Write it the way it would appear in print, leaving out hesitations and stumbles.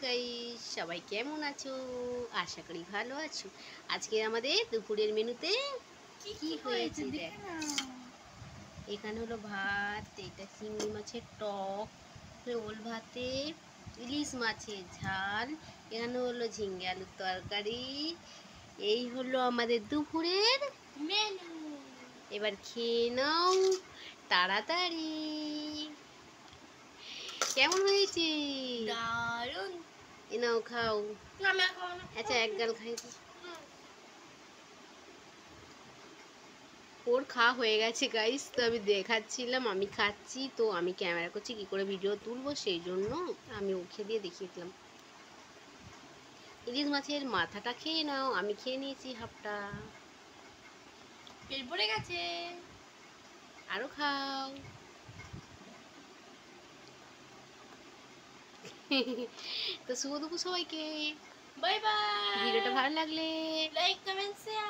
Guys, সবাই কেমন আছো? আশা করি ভালো আছো। আজকে আমাদের দুপুরের মেনুতে কি হয়েছে দেখো। এখানে হলো ভাত, এটা চিংড়ি মাছের টক, ওল ভাতে ইলিশ মাছের ঝাল, এখানে হলো ঝিঙ্গে আলুর তরকারি। এই হলো আমাদের দুপুরের মেনু। এবার খেয়ে নাও তাড়াতাড়ি। কেমন হয়েছে? দারুন। এ নাও খাও। আমি খাবো না। আচ্ছা এক গাল খাই তো। ওর খাওয়া হয়ে গেছে গাইস, তো আমি দেখাচ্ছিলাম আমি খাচ্ছি, তো আমি ক্যামেরা করছি কি করে ভিডিও তুলবো, সেই জন্য আমি ওকে দিয়ে দেখিয়ে দিলাম। ইলিশ মাছের মাথাটা খেয়ে নাও, আমি খেয়ে নিয়েছি হাফটা। পেট ভরে গেছে। আরো খাও। তো শুভ দুপুর সবাইকে। Bye bye. ভিডিওটা ভালো লাগলে লাইক কমেন্ট শেয়ার